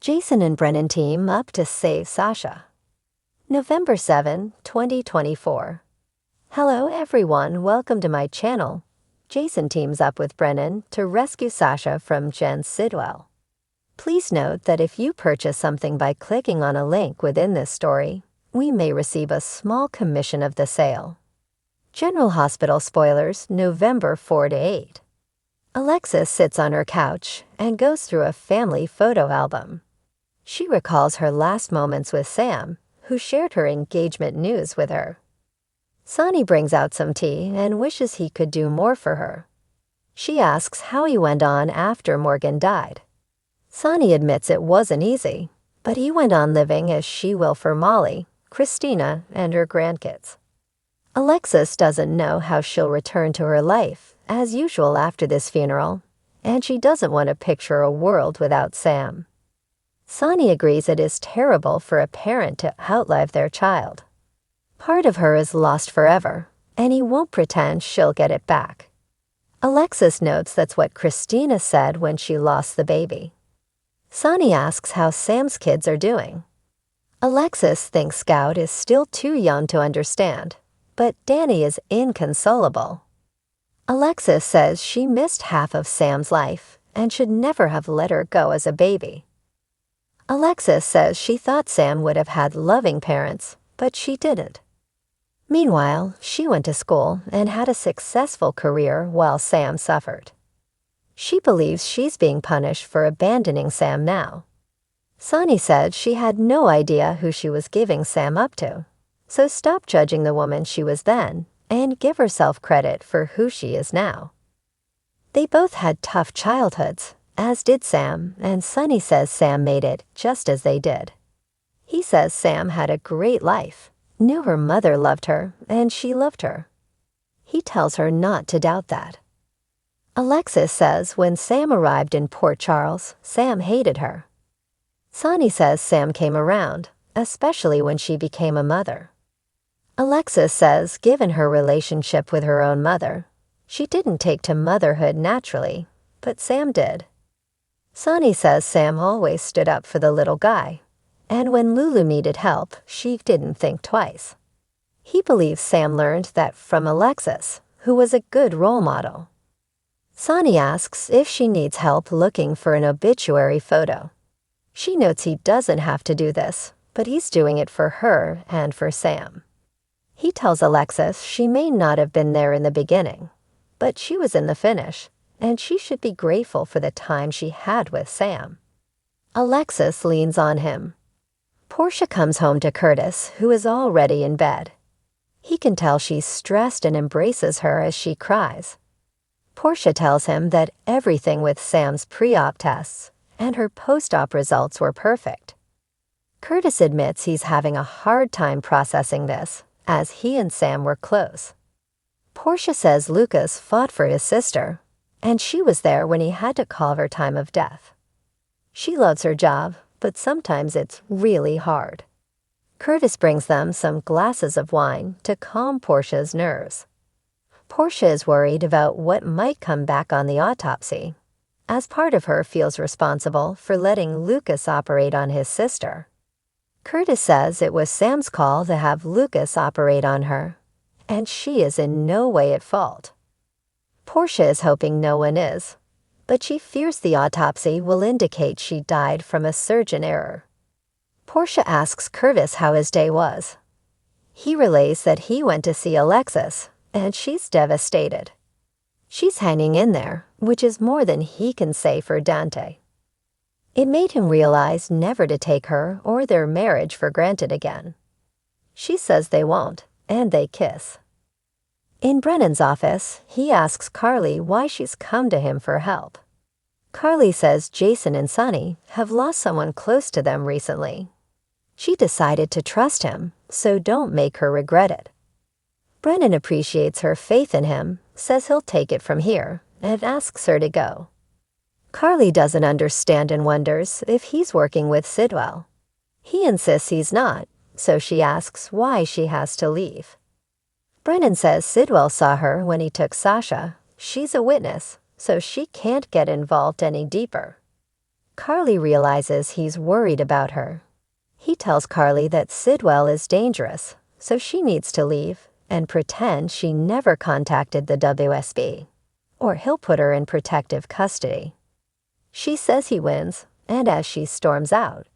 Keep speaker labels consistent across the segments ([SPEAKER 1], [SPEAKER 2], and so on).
[SPEAKER 1] Jason and Brennan team up to save Sasha. November 7, 2024. Hello everyone, welcome to my channel. Jason teams up with Brennan to rescue Sasha from Jenz Sidwell. Please note that if you purchase something by clicking on a link within this story, we may receive a small commission of the sale. General Hospital spoilers, November 4 to 8. Alexis sits on her couch and goes through a family photo album. She recalls her last moments with Sam, who shared her engagement news with her. Sonny brings out some tea and wishes he could do more for her. She asks how he went on after Morgan died. Sonny admits it wasn't easy, but he went on living as she will for Molly, Christina, and her grandkids. Alexis doesn't know how she'll return to her life, as usual after this funeral, and she doesn't want to picture a world without Sam. Sonny agrees it is terrible for a parent to outlive their child. Part of her is lost forever, and he won't pretend she'll get it back. Alexis notes that's what Christina said when she lost the baby. Sonny asks how Sam's kids are doing. Alexis thinks Scout is still too young to understand, but Danny is inconsolable. Alexis says she missed half of Sam's life and should never have let her go as a baby. Alexis says she thought Sam would have had loving parents, but she didn't. Meanwhile, she went to school and had a successful career while Sam suffered. She believes she's being punished for abandoning Sam now. Sonny said she had no idea who she was giving Sam up to, so stop judging the woman she was then and give herself credit for who she is now. They both had tough childhoods, as did Sam, and Sonny says Sam made it just as they did. He says Sam had a great life, knew her mother loved her, and she loved her. He tells her not to doubt that. Alexis says when Sam arrived in Port Charles, Sam hated her. Sonny says Sam came around, especially when she became a mother. Alexis says given her relationship with her own mother, she didn't take to motherhood naturally, but Sam did. Sonny says Sam always stood up for the little guy, and when Lulu needed help, she didn't think twice. He believes Sam learned that from Alexis, who was a good role model. Sonny asks if she needs help looking for an obituary photo. She notes he doesn't have to do this, but he's doing it for her and for Sam. He tells Alexis she may not have been there in the beginning, but she was in the finish, and she should be grateful for the time she had with Sam. Alexis leans on him. Portia comes home to Curtis, who is already in bed. He can tell she's stressed and embraces her as she cries. Portia tells him that everything with Sam's pre-op tests and her post-op results were perfect. Curtis admits he's having a hard time processing this, as he and Sam were close. Portia says Lucas fought for his sister, and she was there when he had to call her time of death. She loves her job, but sometimes it's really hard. Curtis brings them some glasses of wine to calm Portia's nerves. Portia is worried about what might come back on the autopsy, as part of her feels responsible for letting Lucas operate on his sister. Curtis says it was Sam's call to have Lucas operate on her, and she is in no way at fault. Portia is hoping no one is, but she fears the autopsy will indicate she died from a surgeon error. Portia asks Curtis how his day was. He relays that he went to see Alexis, and she's devastated. She's hanging in there, which is more than he can say for Dante. It made him realize never to take her or their marriage for granted again. She says they won't, and they kiss. In Brennan's office, he asks Carly why she's come to him for help. Carly says Jason and Sonny have lost someone close to them recently. She decided to trust him, so don't make her regret it. Brennan appreciates her faith in him, says he'll take it from here, and asks her to go. Carly doesn't understand and wonders if he's working with Sidwell. He insists he's not, so she asks why she has to leave. Brennan says Sidwell saw her when he took Sasha. She's a witness, so she can't get involved any deeper. Carly realizes he's worried about her. He tells Carly that Sidwell is dangerous, so she needs to leave and pretend she never contacted the WSB, or he'll put her in protective custody. She says he wins, and as she storms out,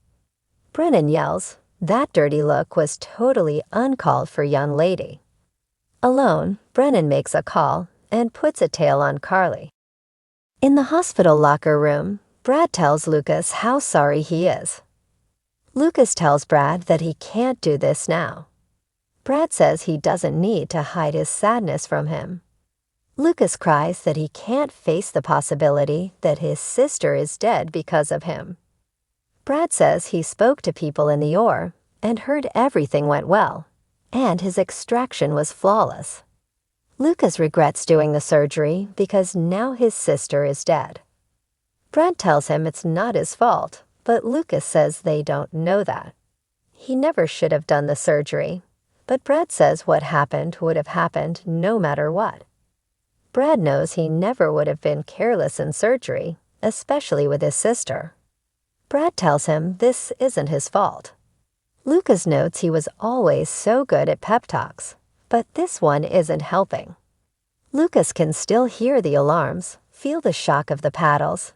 [SPEAKER 1] Brennan yells, "That dirty look was totally uncalled for, young lady." Alone, Brennan makes a call and puts a tail on Carly. In the hospital locker room, Brad tells Lucas how sorry he is. Lucas tells Brad that he can't do this now. Brad says he doesn't need to hide his sadness from him. Lucas cries that he can't face the possibility that his sister is dead because of him. Brad says he spoke to people in the OR and heard everything went well, and his extraction was flawless. Lucas regrets doing the surgery because now his sister is dead. Brad tells him it's not his fault, but Lucas says they don't know that. He never should have done the surgery, but Brad says what happened would have happened no matter what. Brad knows he never would have been careless in surgery, especially with his sister. Brad tells him this isn't his fault. Lucas notes he was always so good at pep talks, but this one isn't helping. Lucas can still hear the alarms, feel the shock of the paddles,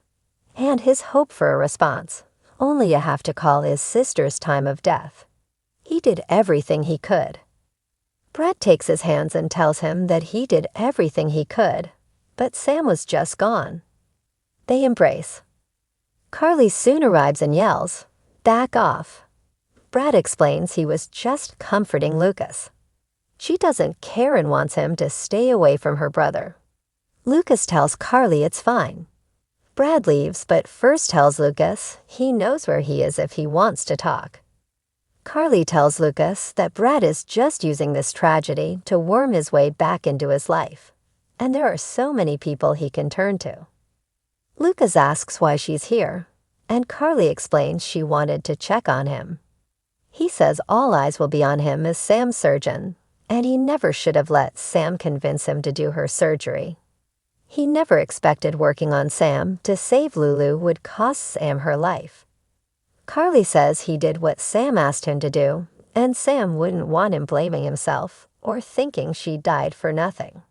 [SPEAKER 1] and his hope for a response, only to have to call his sister's time of death. He did everything he could. Brad takes his hands and tells him that he did everything he could, but Sam was just gone. They embrace. Carly soon arrives and yells, "Back off." Brad explains he was just comforting Lucas. She doesn't care and wants him to stay away from her brother. Lucas tells Carly it's fine. Brad leaves, but first tells Lucas he knows where he is if he wants to talk. Carly tells Lucas that Brad is just using this tragedy to worm his way back into his life, and there are so many people he can turn to. Lucas asks why she's here, and Carly explains she wanted to check on him. He says all eyes will be on him as Sam's surgeon, and he never should have let Sam convince him to do her surgery. He never expected working on Sam to save Lulu would cost Sam her life. Carly says he did what Sam asked him to do, and Sam wouldn't want him blaming himself or thinking she died for nothing.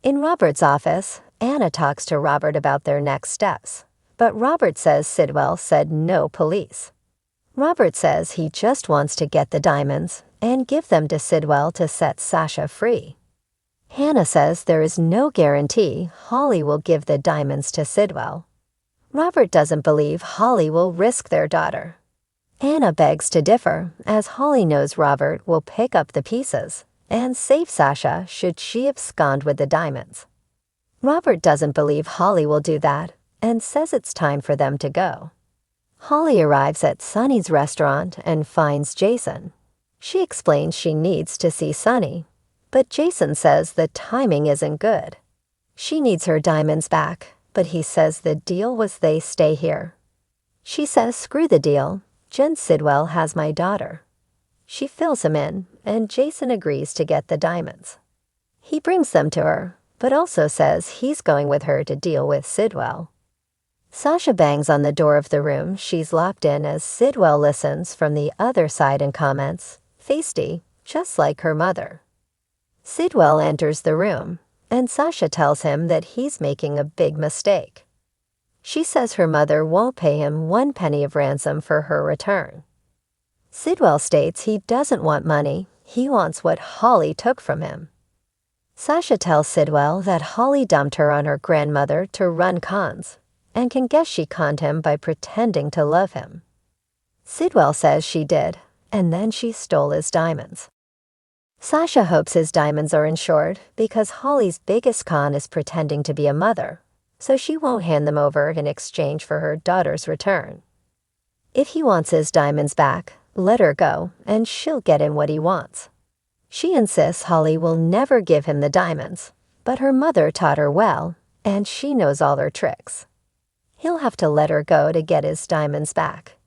[SPEAKER 1] In Robert's office, Anna talks to Robert about their next steps, but Robert says Sidwell said no police. Robert says he just wants to get the diamonds and give them to Sidwell to set Sasha free. Hannah says there is no guarantee Holly will give the diamonds to Sidwell. Robert doesn't believe Holly will risk their daughter. Anna begs to differ, as Holly knows Robert will pick up the pieces and save Sasha should she abscond with the diamonds. Robert doesn't believe Holly will do that and says it's time for them to go. Holly arrives at Sunny's restaurant and finds Jason. She explains she needs to see Sunny, but Jason says the timing isn't good. She needs her diamonds back, but he says the deal was they stay here. She says screw the deal, Jenz Sidwell has my daughter. She fills him in, and Jason agrees to get the diamonds. He brings them to her, but also says he's going with her to deal with Sidwell. Sasha bangs on the door of the room she's locked in as Sidwell listens from the other side and comments, "Feisty, just like her mother." Sidwell enters the room, and Sasha tells him that he's making a big mistake. She says her mother won't pay him 1 penny of ransom for her return. Sidwell states he doesn't want money, he wants what Holly took from him. Sasha tells Sidwell that Holly dumped her on her grandmother to run cons, and can guess she conned him by pretending to love him. Sidwell says she did, and then she stole his diamonds. Sasha hopes his diamonds are insured because Holly's biggest con is pretending to be a mother, so she won't hand them over in exchange for her daughter's return. If he wants his diamonds back, let her go, and she'll get him what he wants. She insists Holly will never give him the diamonds, but her mother taught her well, and she knows all her tricks. He'll have to let her go to get his diamonds back.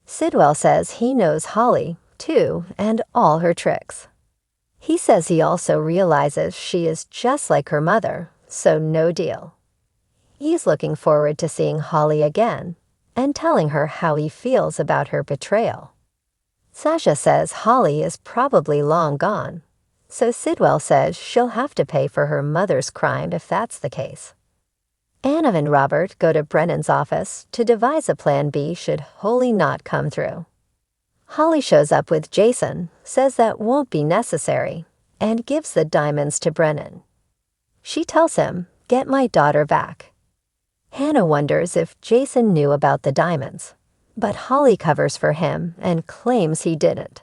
[SPEAKER 1] Sidwell says he knows Holly, too, and all her tricks. He says he also realizes she is just like her mother, so no deal. He's looking forward to seeing Holly again, and telling her how he feels about her betrayal. Sasha says Holly is probably long gone, so Sidwell says she'll have to pay for her mother's crime if that's the case. Anna and Robert go to Brennan's office to devise a plan B should Holly not come through. Holly shows up with Jason, says that won't be necessary, and gives the diamonds to Brennan. She tells him, "Get my daughter back." Hannah wonders if Jason knew about the diamonds, but Holly covers for him and claims he didn't.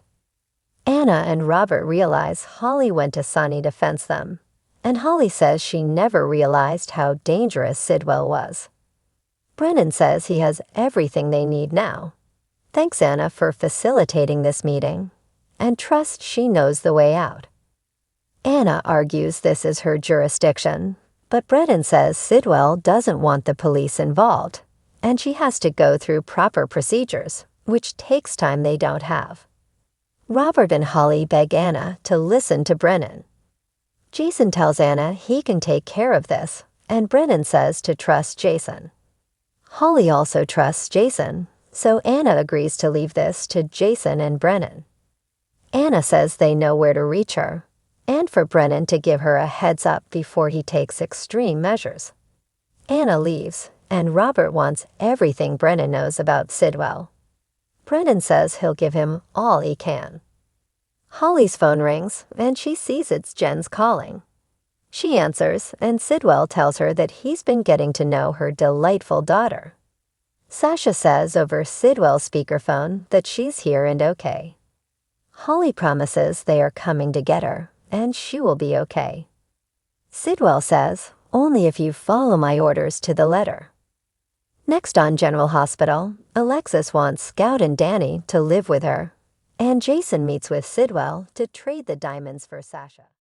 [SPEAKER 1] Anna and Robert realize Holly went to Sunny to fence them, and Holly says she never realized how dangerous Sidwell was. Brennan says he has everything they need now, thanks Anna for facilitating this meeting, and trusts she knows the way out. Anna argues this is her jurisdiction, but Brennan says Sidwell doesn't want the police involved, and she has to go through proper procedures, which takes time they don't have. Robert and Holly beg Anna to listen to Brennan. Jason tells Anna he can take care of this, and Brennan says to trust Jason. Holly also trusts Jason, so Anna agrees to leave this to Jason and Brennan. Anna says they know where to reach her, and for Brennan to give her a heads up before he takes extreme measures. Anna leaves, and Robert wants everything Brennan knows about Sidwell. Brennan says he'll give him all he can. Holly's phone rings, and she sees it's Jenz calling. She answers, and Sidwell tells her that he's been getting to know her delightful daughter. Sasha says over Sidwell's speakerphone that she's here and okay. Holly promises they are coming to get her, and she will be okay. Sidwell says, "Only if you follow my orders to the letter." Next on General Hospital, Alexis wants Scout and Danny to live with her, and Jason meets with Sidwell to trade the diamonds for Sasha.